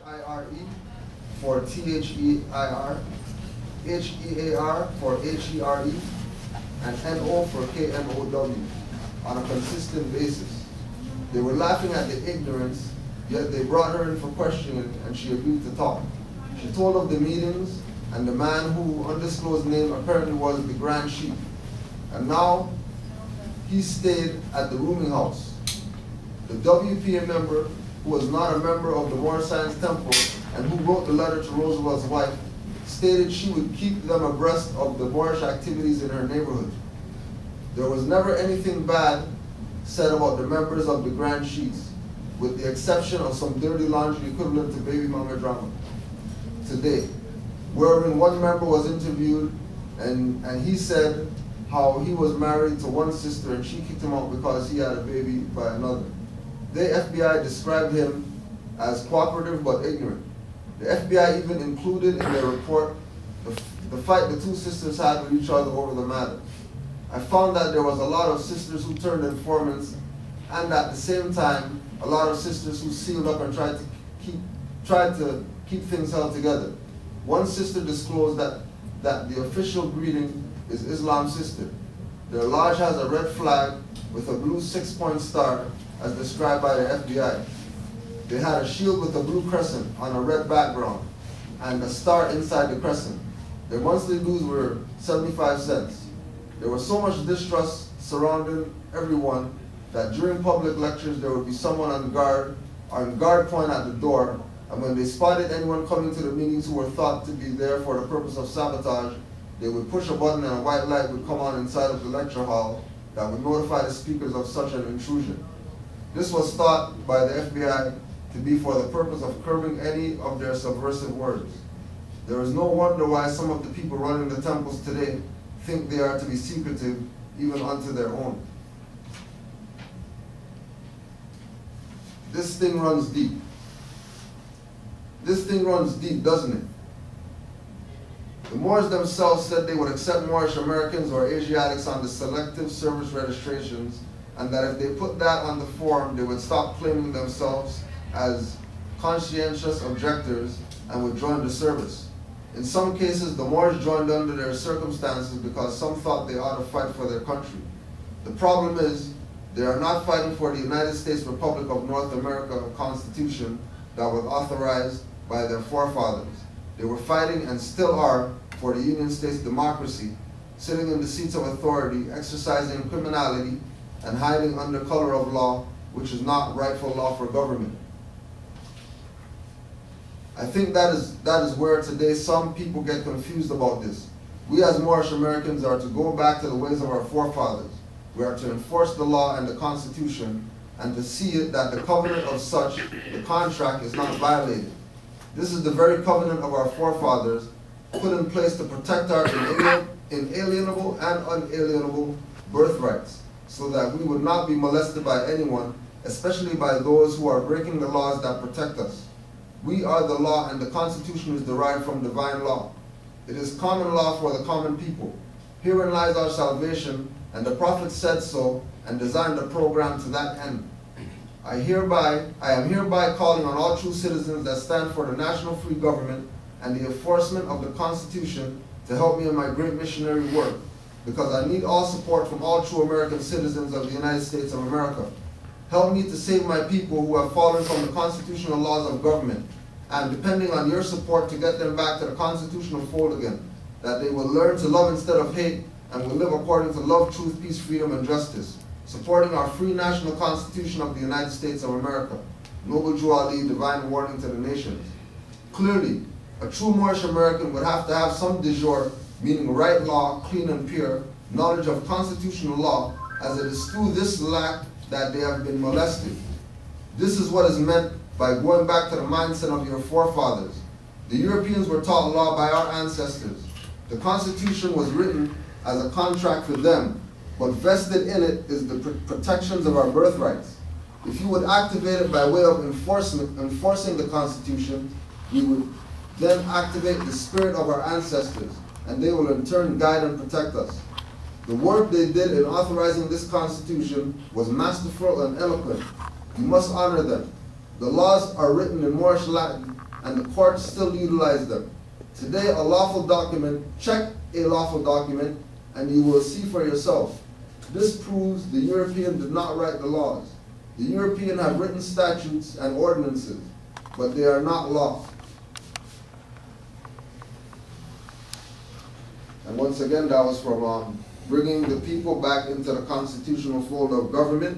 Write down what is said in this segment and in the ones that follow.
H-I-R-E for T-H-E-I-R, H-E-A-R for H-E-R-E, and N-O for K-N-O-W on a consistent basis. They were laughing at the ignorance, yet they brought her in for questioning and she agreed to talk. She told of the meetings, and the man who undisclosed name apparently was the Grand Chief. And now he stayed at the rooming house. The WPA member, who was not a member of the Moorish Science Temple and who wrote the letter to Roosevelt's wife, stated she would keep them abreast of the Moorish activities in her neighborhood. There was never anything bad said about the members of the Grand Chiefs, with the exception of some dirty laundry equivalent to baby mama drama. Today, wherein one member was interviewed and he said how he was married to one sister and she kicked him out because he had a baby by another. The FBI described him as cooperative but ignorant. The FBI even included in their report the fight the two sisters had with each other over the matter. I found that there was a lot of sisters who turned informants, and at the same time, a lot of sisters who sealed up and tried to keep things held together. One sister disclosed that the official greeting is Islam sister. Their lodge has a red flag with a blue 6-point star as described by the FBI. They had a shield with a blue crescent on a red background and a star inside the crescent. Their monthly dues were 75 cents. There was so much distrust surrounding everyone that during public lectures there would be someone on guard point at the door, and when they spotted anyone coming to the meetings who were thought to be there for the purpose of sabotage, they would push a button and a white light would come on inside of the lecture hall that would notify the speakers of such an intrusion. This was thought by the FBI to be for the purpose of curbing any of their subversive words. There is no wonder why some of the people running the temples today think they are to be secretive even unto their own. This thing runs deep. This thing runs deep, doesn't it? The Moors themselves said they would accept Moorish Americans or Asiatics on the selective service registrations, and that if they put that on the form, they would stop claiming themselves as conscientious objectors and would join the service. In some cases, the Moors joined under their circumstances because some thought they ought to fight for their country. The problem is, they are not fighting for the United States Republic of North America Constitution that was authorized by their forefathers. They were fighting, and still are, for the Union States democracy, sitting in the seats of authority, exercising criminality, and hiding under color of law, which is not rightful law for government. I think that is where today some people get confused about this. We as Moorish Americans are to go back to the ways of our forefathers. We are to enforce the law and the Constitution, and to see it that the covenant of such, the contract, is not violated. This is the very covenant of our forefathers, put in place to protect our inalienable and unalienable birthrights, so that we would not be molested by anyone, especially by those who are breaking the laws that protect us. We are the law, and the Constitution is derived from divine law. It is common law for the common people. Herein lies our salvation, and the Prophet said so and designed a program to that end. I am hereby calling on all true citizens that stand for the national free government and the enforcement of the Constitution to help me in my great missionary work, because I need all support from all true American citizens of the United States of America. Help me to save my people who have fallen from the constitutional laws of government, and depending on your support to get them back to the constitutional fold again, that they will learn to love instead of hate and will live according to love, truth, peace, freedom, and justice, supporting our free national Constitution of the United States of America. Noble Jew Ali, divine warning to the nations. Clearly, a true Moorish American would have to have some de jure, meaning right law, clean and pure, knowledge of constitutional law, as it is through this lack that they have been molested. This is what is meant by going back to the mindset of your forefathers. The Europeans were taught law by our ancestors. The Constitution was written as a contract for them, but vested in it is the protections of our birthrights. If you would activate it by way of enforcing the Constitution, we would then activate the spirit of our ancestors, and they will in turn guide and protect us. The work they did in authorizing this Constitution was masterful and eloquent. You must honor them. The laws are written in Moorish Latin and the courts still utilize them. Today, a lawful document, check a lawful document, and you will see for yourself. This proves the European did not write the laws. The European have written statutes and ordinances, but they are not law. And once again, that was from bringing the people back into the constitutional fold of government,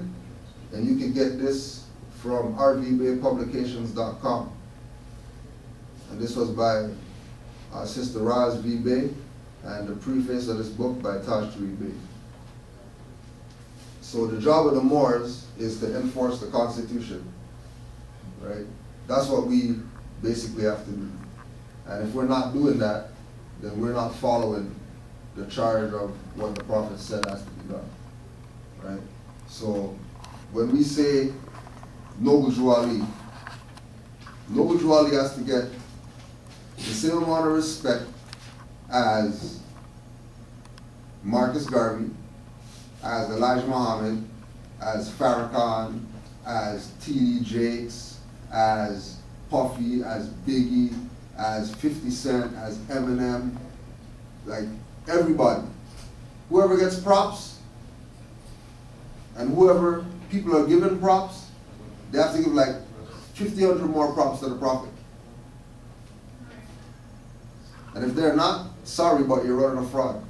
and you can get this from rvbaypublications.com. And this was by Sister Raz V. Bay, and the preface of this book by Taj Bay. So the job of the Moors is to enforce the Constitution, right? That's what we basically have to do. And if we're not doing that, then we're not following the charge of what the Prophet said has to be done, right? So when we say Noble Juali has to get the same amount of respect as Marcus Garvey, as Elijah Muhammad, as Farrakhan, as T.D. Jakes, as Puffy, as Biggie, as 50 Cent, as Eminem, like everybody. Whoever gets props, and whoever people are giving props, they have to give like 50, 100 more props to the Prophet. And if they're not, sorry, but you're running a fraud.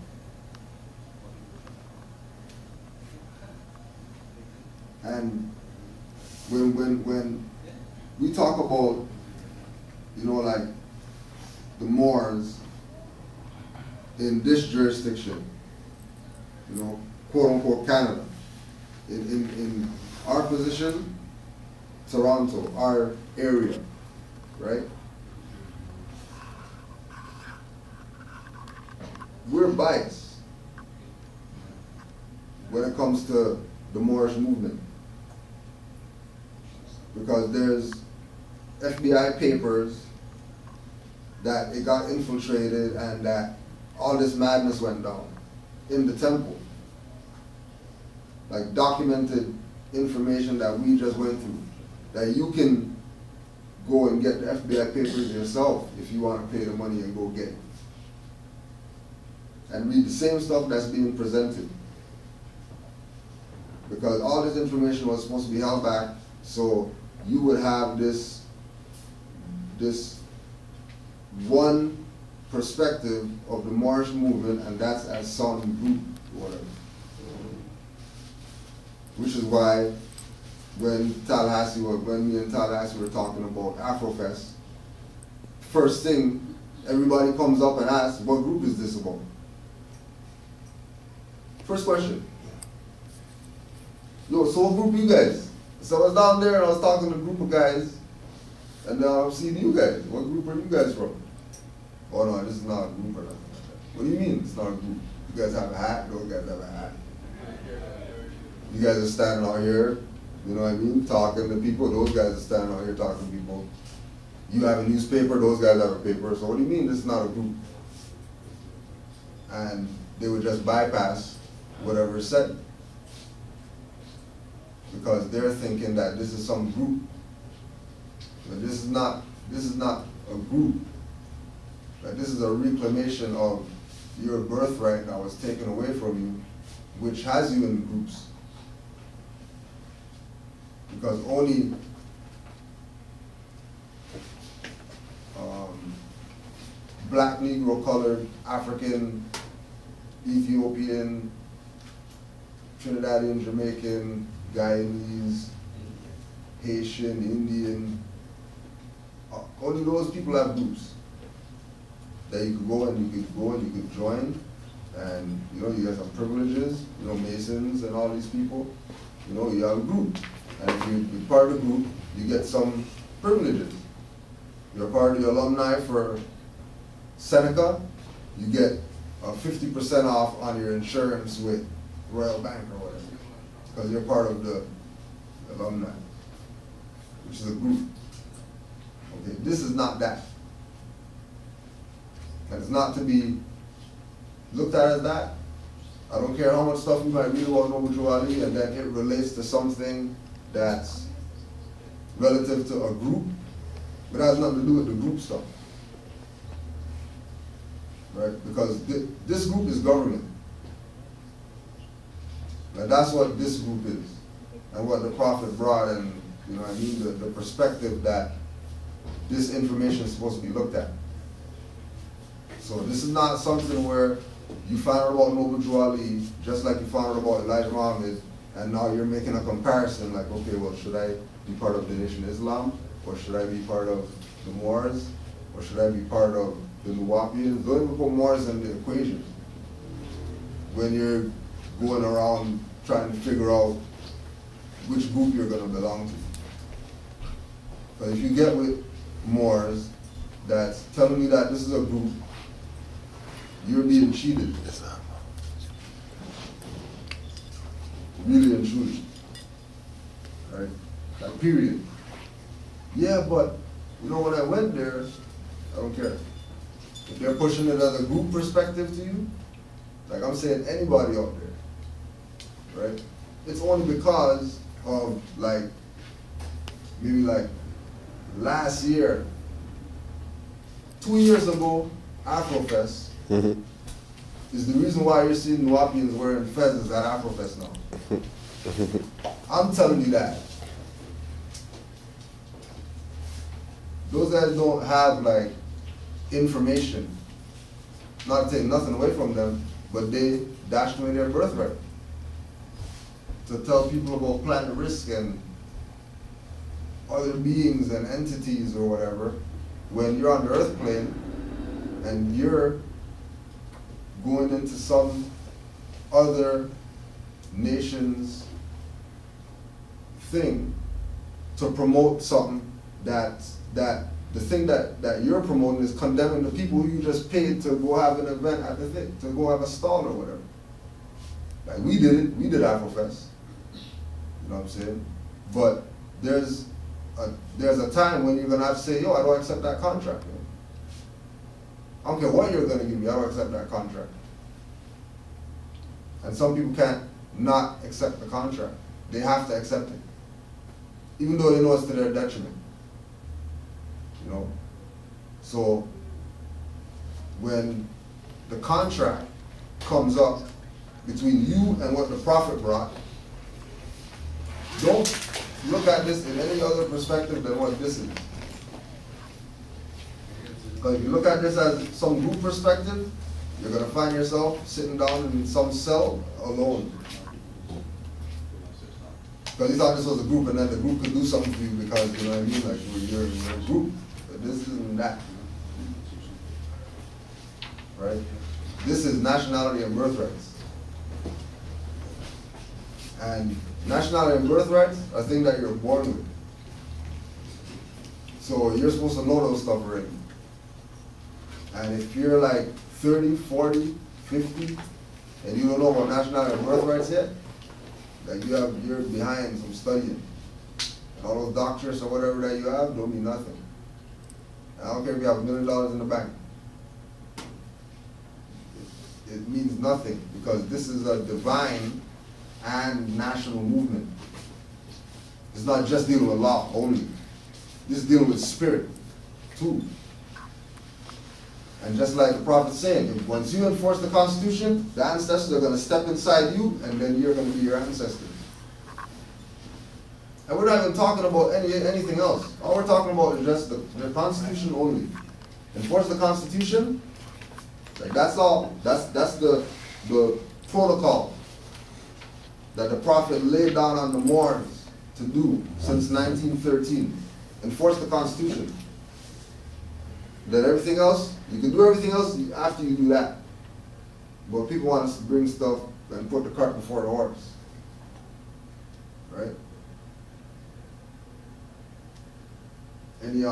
And when we talk about, you know, like the Moors in this jurisdiction, you know, quote unquote Canada, in our position, Toronto, our area, right? We're biased when it comes to the Moorish movement, because there's FBI papers that it got infiltrated and that all this madness went down in the temple. Like documented information that we just went through, that you can go and get the FBI papers yourself if you want to pay the money and go get it. And read the same stuff that's being presented. Because all this information was supposed to be held back, so you would have this one perspective of the Moorish movement, and that's as some group or whatever. Which is why when me and Tallahassee were talking about Afrofest, first thing everybody comes up and asks, what group is this about? First question. Yo, so what group you guys? So I was down there and I was talking to a group of guys, and now I'm seeing you guys. What group are you guys from? Oh no, this is not a group or nothing like that. What do you mean it's not a group? You guys have a hat? Those guys have a hat. You guys are standing out here, you know what I mean, talking to people. Those guys are standing out here talking to people. You have a newspaper, those guys have a paper. So what do you mean this is not a group? And they would just bypass whatever is said, because they're thinking that this is some group. But this is not a group. Like, this is a reclamation of your birthright that was taken away from you, which has you in groups. Because only black, Negro, colored, African, Ethiopian, Trinidadian, Jamaican, Guyanese, Haitian, Indian, only those people have groups that you could go and you could join, and you know, you get some privileges, you know, Masons and all these people, you know, you have a group. And if you're part of the group, you get some privileges. You're part of the alumni for Seneca, you get 50% off on your insurance with Royal Bank or whatever, because you're part of the alumni, which is a group. Okay, this is not that. And it's not to be looked at as that. I don't care how much stuff you might read about Noble Juali, and then it relates to something that's relative to a group. But it has nothing to do with the group stuff. Right? Because this group is government. Like, that's what this group is. And what the Prophet brought, and you know what I mean, the perspective that this information is supposed to be looked at. So this is not something where you found out about Noble Drew Ali, just like you found out about Elijah Muhammad, and now you're making a comparison like, okay, well, should I be part of the Nation of Islam? Or should I be part of the Moors? Or should I be part of the Nuwapians? Don't even put Moors in the equation when you're going around trying to figure out which group you're going to belong to. But if you get with Moors that's telling me that this is a group, you're being cheated. Really and truly. Right? Like, period. Yeah, but, you know, when I went there, I don't care. If they're pushing it as a group perspective to you, like I'm saying, anybody out there, right? It's only because of, like, maybe like last year, 2 years ago, Afrofest, is the reason why you're seeing Nuwapians wearing feathers at Afrofest now. I'm telling you that. Those guys don't have like information, not to take nothing away from them, but they dashed away their birthright to tell people about planet risk and other beings and entities or whatever, when you're on the earth plane and you're going into some other nation's thing to promote something that the thing that you're promoting is condemning the people who you just paid to go have an event at the thing, to go have a stall or whatever. Like, we did it, we did Afrofest. You know what I'm saying? But there's a time when you're gonna have to say, yo, I don't accept that contract. Man. I don't care what you're gonna give me, I don't accept that contract. And some people can't not accept the contract. They have to accept it. Even though they know it's to their detriment. You know? So when the contract comes up between you and what the Prophet brought, don't look at this in any other perspective than what this is. Because if you look at this as some group perspective, you're going to find yourself sitting down in some cell alone. Because he thought this was a group, and then the group could do something for you because, you know what I mean, like you're a group. But this isn't that. Right? This is nationality and birthrights. And nationality and birthrights are things that you're born with. So you're supposed to know those stuff already. And if you're like 30, 40, 50, and you don't know about nationality and birthrights yet, like you're behind some studying. And all those doctors or whatever that you have don't mean nothing. I don't care if you have $1 million in the bank. It means nothing because this is a divine and national movement. It's not just dealing with law only. This is dealing with spirit too. And just like the Prophet saying, once you enforce the Constitution, the ancestors are going to step inside you, and then you're going to be your ancestors. And we're not even talking about anything else. All we're talking about is just the Constitution only. Enforce the Constitution. Like, that's all. That's the protocol that the Prophet laid down on the Moors to do since 1913. Enforce the Constitution. Then everything else, you can do everything else after you do that. But people want us to bring stuff and put the cart before the horse. Right? Any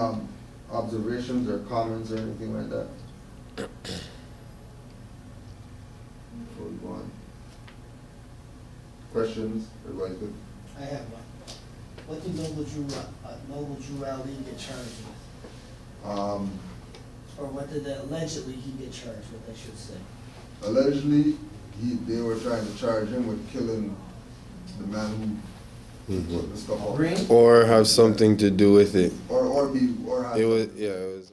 observations or comments or anything like that? Before we go on. Questions? Everybody good? I have one. What did Noble Drew Ali get charged with? Or what did allegedly he get charged with, I should say? Allegedly, they were trying to charge him with killing the man who put the stuff on. Or have something to do with it. Or or have. It was, yeah, it was.